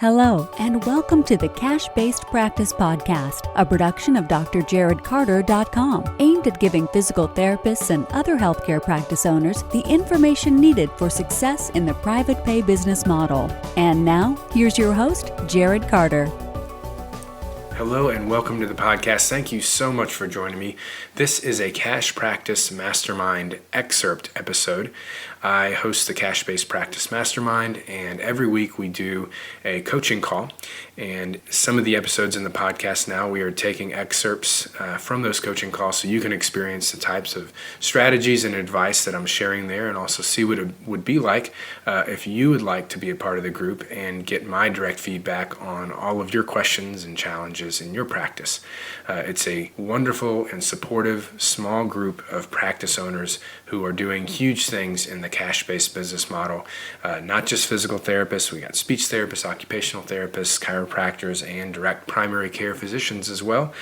Hello, and welcome to the Cash-Based Practice Podcast, a production of drjarodcarter.com, aimed at giving physical therapists and other healthcare practice owners the information needed for success in the private pay business model. And now, here's your host, Jarod Carter. Hello and welcome to the podcast. Thank you so much for joining me. This is a Cash Practice Mastermind excerpt episode. I host the Cash-Based Practice Mastermind, and every week we do a coaching call. And some of the episodes in the podcast now, we are taking excerpts from those coaching calls so you can experience the types of strategies and advice that I'm sharing there, and also see what it would be like if you would like to be a part of the group and get my direct feedback on all of your questions and challenges in your practice. It's a wonderful and supportive small group of practice owners who are doing huge things in the cash-based business model. Not just physical therapists, we got speech therapists, occupational therapists, chiropractors, and direct primary care physicians as well.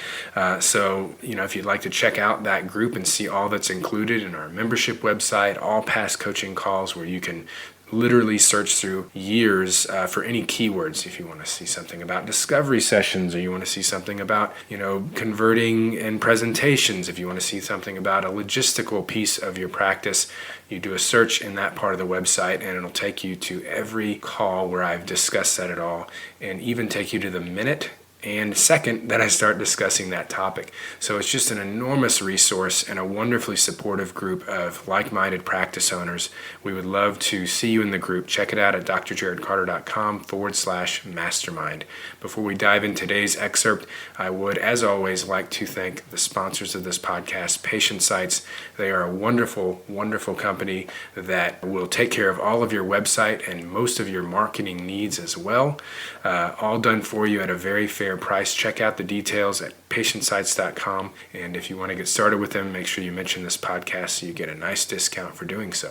So, if you'd like to check out that group and see all that's included in our membership website, all past coaching calls where you can literally search through years for any keywords. If you want to see something about discovery sessions, or you want to see something about, converting and presentations, if you want to see something about a logistical piece of your practice, you do a search in that part of the website and it'll take you to every call where I've discussed that at all, and even take you to the minute and second that I start discussing that topic. So it's just an enormous resource and a wonderfully supportive group of like-minded practice owners. We would love to see you in the group. Check it out at drjarodcarter.com/mastermind. Before we dive in today's excerpt, I would, as always, like to thank the sponsors of this podcast, Patient Sites. They are a wonderful, wonderful company that will take care of all of your website and most of your marketing needs as well. All done for you at a very fair price. Check out the details at patientsites.com, and if you want to get started with them, make sure you mention this podcast so you get a nice discount for doing so.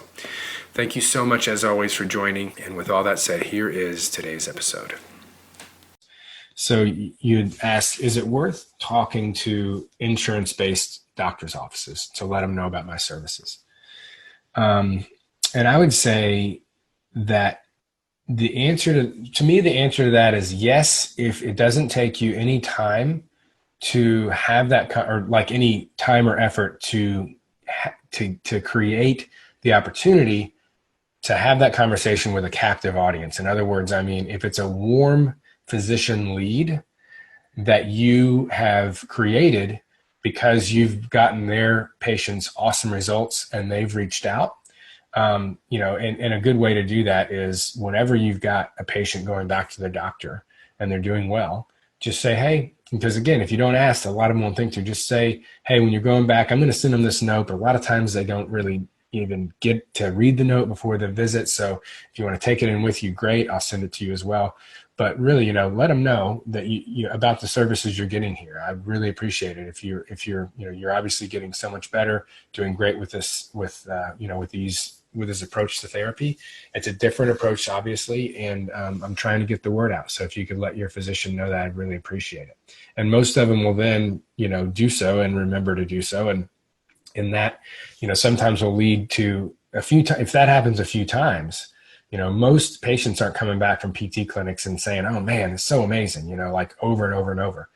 Thank you so much, as always, for joining, and with all that said, here is today's episode. So you'd ask, is it worth talking to insurance-based doctor's offices to let them know about my services? And I would say that the answer to that is yes, if it doesn't take you any time to have that, or like any time or effort to create the opportunity to have that conversation with a captive audience. In other words, if it's a warm physician lead that you have created because you've gotten their patients awesome results and they've reached out. And a good way to do that is whenever you've got a patient going back to their doctor and they're doing well, just say, hey, because again, if you don't ask, a lot of them won't think to. Just say, hey, when you're going back, I'm going to send them this note. But a lot of times they don't really even get to read the note before the visit. So if you want to take it in with you, great, I'll send it to you as well. But really, let them know that you about the services you're getting here. I really appreciate it. If you're obviously getting so much better, doing great with this, with this approach to therapy. It's a different approach, obviously, and I'm trying to get the word out. So if you could let your physician know that, I'd really appreciate it. And most of them will then, do so and remember to do so. And in that, sometimes will lead to a few times. If that happens a few times, most patients aren't coming back from PT clinics and saying, oh man, it's so amazing, like over and over and over.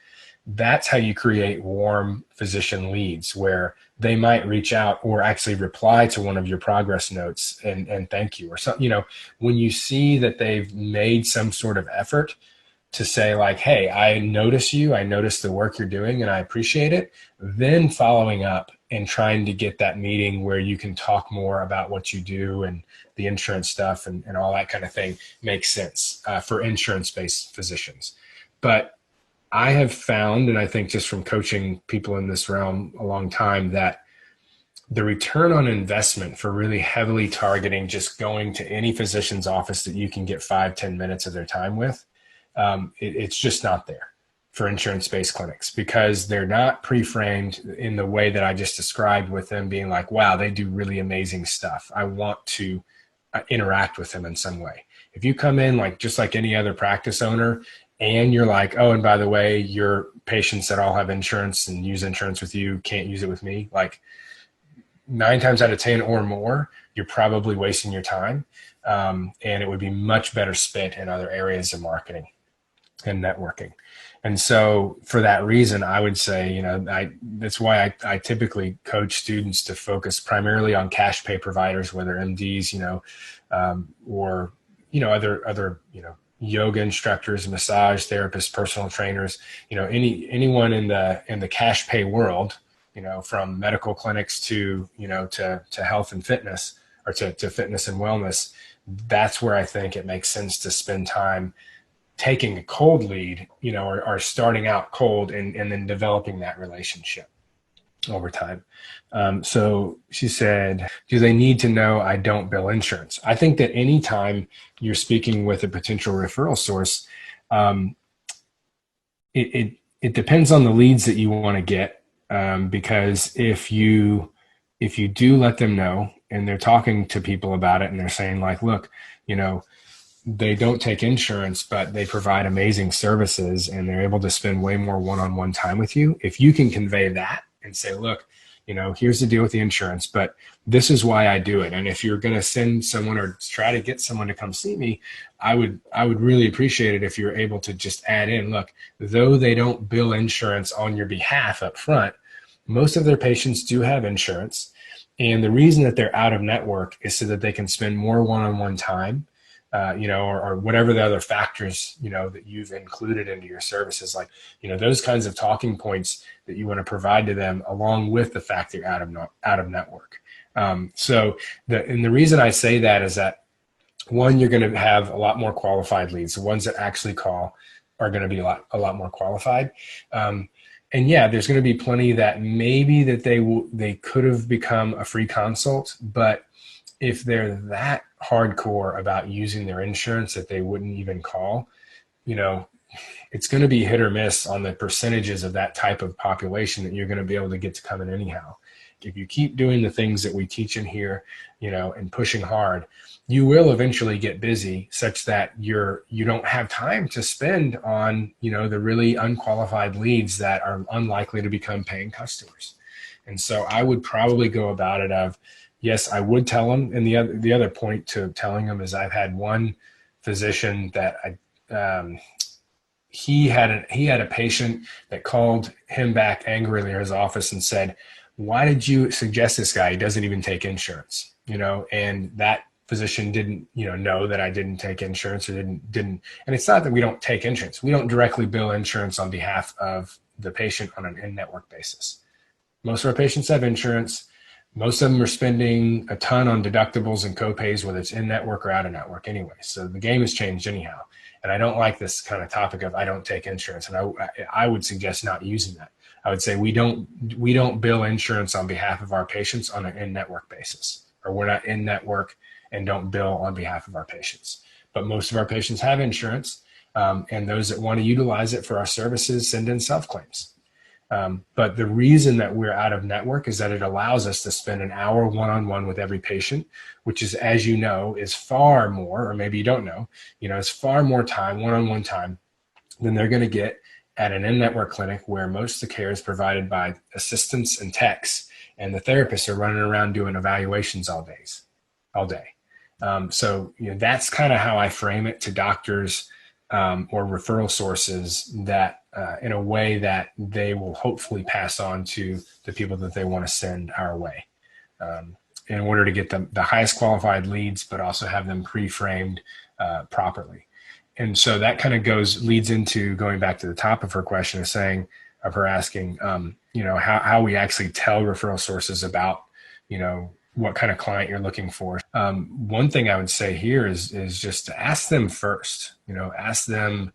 That's how you create warm physician leads, where they might reach out or actually reply to one of your progress notes and thank you or something. When you see that they've made some sort of effort to say like, hey, I notice you, I notice the work you're doing and I appreciate it, then following up and trying to get that meeting where you can talk more about what you do and the insurance stuff and all that kind of thing makes sense for insurance-based physicians. But I have found, and I think just from coaching people in this realm a long time, that the return on investment for really heavily targeting just going to any physician's office that you can get 5-10 minutes of their time with, it's just not there for insurance-based clinics, because they're not pre-framed in the way that I just described, with them being like, wow, they do really amazing stuff. I want to interact with them in some way. If you come in just like any other practice owner, and you're like, oh, and by the way, your patients that all have insurance and use insurance with you can't use it with me, like 9 times out of 10 or more, you're probably wasting your time. And it would be much better spent in other areas of marketing. and networking. And so for that reason, I would say, that's why I typically coach students to focus primarily on cash pay providers, whether MDs, or, other, yoga instructors, massage therapists, personal trainers, anyone in the cash pay world, from medical clinics to health and fitness, or to fitness and wellness. That's where I think it makes sense to spend time taking a cold lead, or starting out cold and then developing that relationship over time. So she said, do they need to know I don't bill insurance? I think that anytime you're speaking with a potential referral source, it depends on the leads that you want to get. Because if you do let them know and they're talking to people about it and they're saying like, look, they don't take insurance, but they provide amazing services and they're able to spend way more one-on-one time with you. If you can convey that and say, look, here's the deal with the insurance, but this is why I do it. And if you're going to send someone or try to get someone to come see me, I would really appreciate it if you're able to just add in, look, though they don't bill insurance on your behalf up front, most of their patients do have insurance. And the reason that they're out of network is so that they can spend more one-on-one time, or whatever the other factors, that you've included into your services, like, those kinds of talking points that you want to provide to them, along with the fact they're out of network. So the reason I say that is that, one, you're going to have a lot more qualified leads. The ones that actually call are going to be a lot more qualified. And yeah, there's going to be plenty that maybe that they could have become a free consult, but if they're that hardcore about using their insurance that they wouldn't even call, it's going to be hit or miss on the percentages of that type of population that you're going to be able to get to come in anyhow. If you keep doing the things that we teach in here, and pushing hard, you will eventually get busy such that you don't have time to spend on, the really unqualified leads that are unlikely to become paying customers. And so I would probably go about it of, yes, I would tell them. And the other point to telling them is I've had one physician that he had a patient that called him back angrily in his office and said, why did you suggest this guy? He doesn't even take insurance, and that physician didn't, know that I didn't take insurance or didn't. And it's not that we don't take insurance. We don't directly bill insurance on behalf of the patient on an in-network basis. Most of our patients have insurance. Most of them are spending a ton on deductibles and copays, whether it's in-network or out-of-network anyway. So the game has changed anyhow. And I don't like this kind of topic of I don't take insurance. And I would suggest not using that. I would say we don't bill insurance on behalf of our patients on an in-network basis, or we're not in-network and don't bill on behalf of our patients. But most of our patients have insurance, and those that want to utilize it for our services send in self-claims. But the reason that we're out of network is that it allows us to spend an hour one-on-one with every patient, which is, as you know, is far more, or maybe you don't know, is far more time, one-on-one time, than they're going to get at an in-network clinic where most of the care is provided by assistants and techs, and the therapists are running around doing evaluations all day. So that's kind of how I frame it to doctors or referral sources, that in a way that they will hopefully pass on to the people that they want to send our way, in order to get the highest qualified leads, but also have them pre-framed properly. And so that kind of leads into going back to the top of her question, of her asking, how we actually tell referral sources about, what kind of client you're looking for. One thing I would say here is just to ask them first, ask them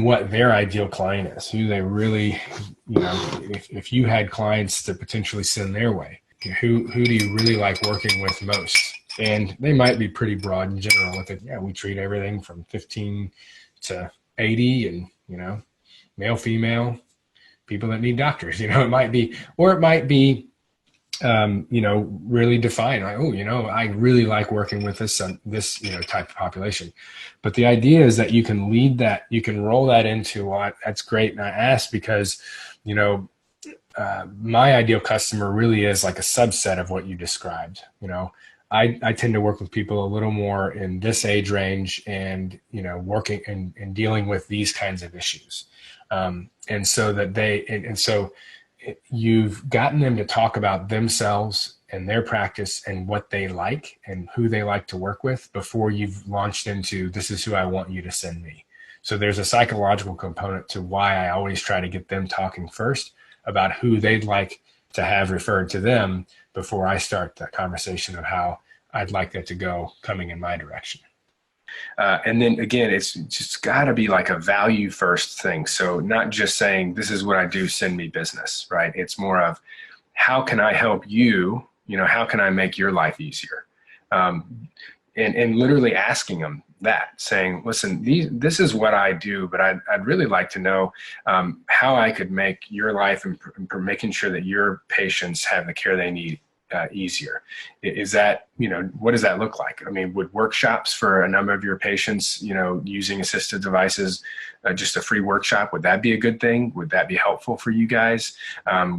what their ideal client is, who they really, if you had clients to potentially send their way, who do you really like working with most? And they might be pretty broad in general with it. Yeah, we treat everything from 15 to 80 and, male, female, people that need doctors, it might be, really defined, like, I really like working with this type of population. But the idea is that you can lead that, you can roll that into, that's great. And I ask because, my ideal customer really is like a subset of what you described. I tend to work with people a little more in this age range and, working and dealing with these kinds of issues. And so that so you've gotten them to talk about themselves and their practice and what they like and who they like to work with before you've launched into, this is who I want you to send me. So there's a psychological component to why I always try to get them talking first about who they'd like to have referred to them before I start the conversation of how I'd like that to go coming in my direction. And then again, it's just got to be like a value first thing. So not just saying, this is what I do, send me business, right? It's more of, how can I help you? How can I make your life easier? And literally asking them that, saying, listen, this is what I do, but I'd really like to know how I could make your life and making sure that your patients have the care they need easier. Is that, what does that look like? I mean, would workshops for a number of your patients, using assistive devices, just a free workshop, would that be a good thing? Would that be helpful for you guys?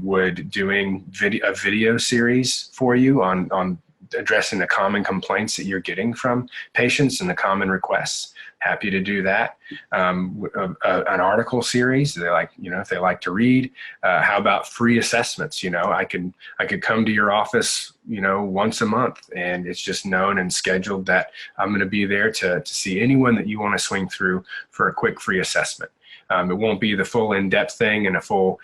Would doing a video series for you on addressing the common complaints that you're getting from patients and the common requests, happy to do that. An article series, they like, if they like to read. How about free assessments? I could come to your office, once a month, and it's just known and scheduled that I'm going to be there to see anyone that you want to swing through for a quick free assessment. It won't be the full in-depth thing and a full,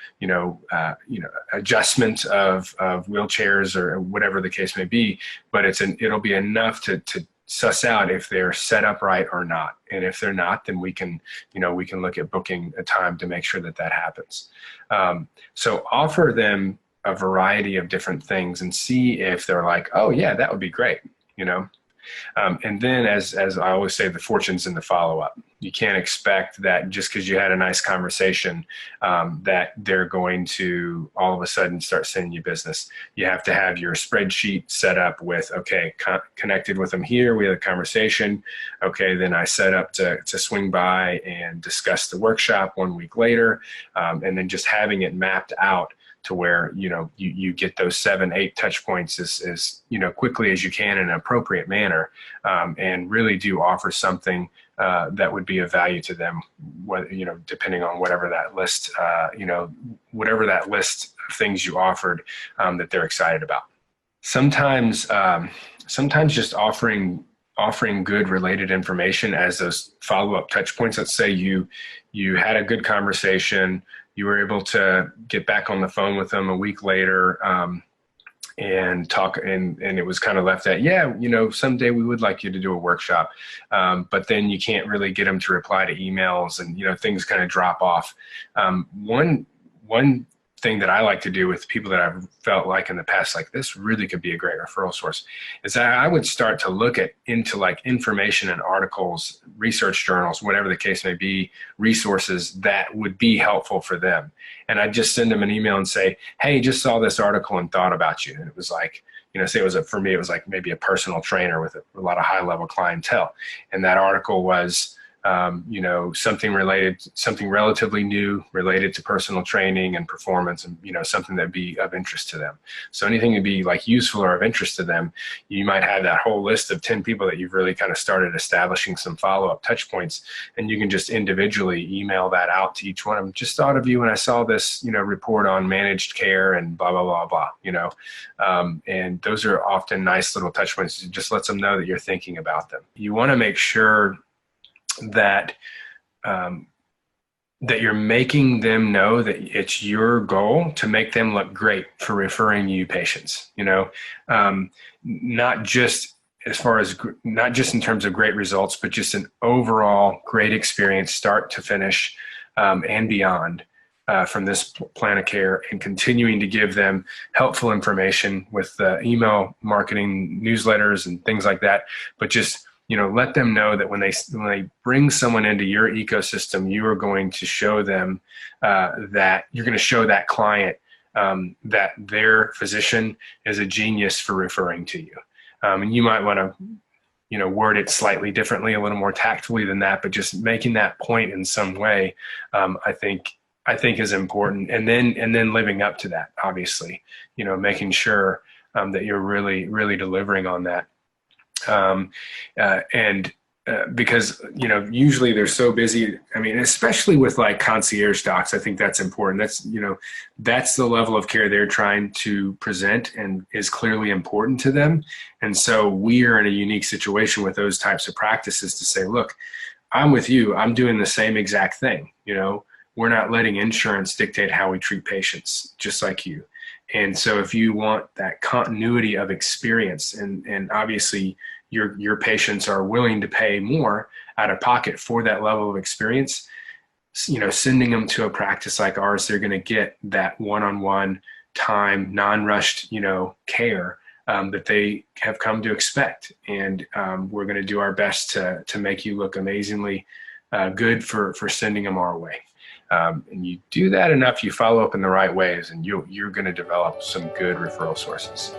adjustment of wheelchairs or whatever the case may be, but it'll be enough to suss out if they're set up right or not. And if they're not, then we can look at booking a time to make sure that happens. So offer them a variety of different things and see if they're like, oh yeah, that would be great, and then as I always say, the fortune's in the follow-up. You can't expect that just because you had a nice conversation that they're going to all of a sudden start sending you business. You have to have your spreadsheet set up with, okay, connected with them here, we had a conversation. Okay, then I set up to swing by and discuss the workshop 1 week later, and then just having it mapped out to where, you get those 7-8 touch points as quickly as you can in an appropriate manner, and really do offer something that would be of value to them, depending on whatever that list, whatever that list of things you offered that they're excited about. Sometimes just offering good related information as those follow-up touch points. Let's say you had a good conversation, you were able to get back on the phone with them a week later and talk, and it was kind of left at, someday we would like you to do a workshop, but then you can't really get them to reply to emails, and things kind of drop off. One thing that I like to do with people that I've felt like in the past, like this really could be a great referral source, is that I would start to look into like information and articles, research journals, whatever the case may be, resources that would be helpful for them. And I'd just send them an email and say, hey, just saw this article and thought about you. And it was like, say it was for me, it was like maybe a personal trainer with a lot of high level clientele. And that article was, something relatively new related to personal training and performance, and, something that'd be of interest to them. So anything to be like useful or of interest to them, you might have that whole list of 10 people that you've really kind of started establishing some follow-up touch points, and you can just individually email that out to each one of them. Just thought of you when I saw this, report on managed care and blah, blah, blah, blah, and those are often nice little touch points. It just lets them know that you're thinking about them. You want to make sure that you're making them know that it's your goal to make them look great for referring you patients, not just in terms of great results, but just an overall great experience, start to finish, and beyond, from this plan of care, and continuing to give them helpful information with email marketing, newsletters, and things like that. But just let them know that when they bring someone into your ecosystem, you are going to show them that you're going to show that client that their physician is a genius for referring to you. And you might want to, word it slightly differently, a little more tactfully than that, but just making that point in some way, I think is important. And then living up to that, obviously, making sure that you're really, really delivering on that. Because, usually they're so busy. I mean, especially with like concierge docs, I think that's important. That's the level of care they're trying to present and is clearly important to them. And so we are in a unique situation with those types of practices to say, look, I'm with you. I'm doing the same exact thing. We're not letting insurance dictate how we treat patients, just like you. And so if you want that continuity of experience, and obviously your patients are willing to pay more out of pocket for that level of experience, sending them to a practice like ours, they're going to get that one-on-one time, non-rushed, care that they have come to expect. And we're going to do our best to make you look amazingly good for sending them our way. And you do that enough, you follow up in the right ways, and you're going to develop some good referral sources.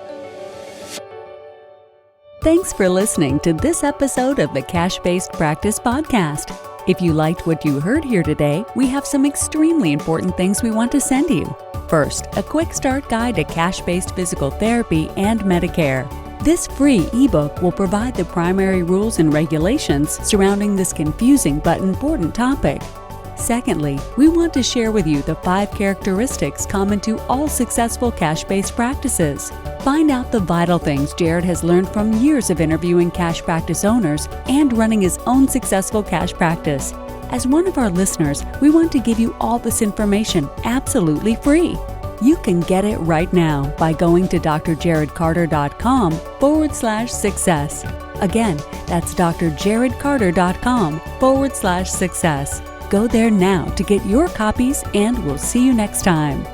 Thanks for listening to this episode of the Cash-Based Practice Podcast. If you liked what you heard here today, we have some extremely important things we want to send you. First, a quick start guide to cash-based physical therapy and Medicare. This free ebook will provide the primary rules and regulations surrounding this confusing but important topic. Secondly, we want to share with you the 5 characteristics common to all successful cash-based practices. Find out the vital things Jarod has learned from years of interviewing cash practice owners and running his own successful cash practice. As one of our listeners, we want to give you all this information absolutely free. You can get it right now by going to drjarodcarter.com/success. Again, that's drjarodcarter.com/success. Go there now to get your copies, and we'll see you next time.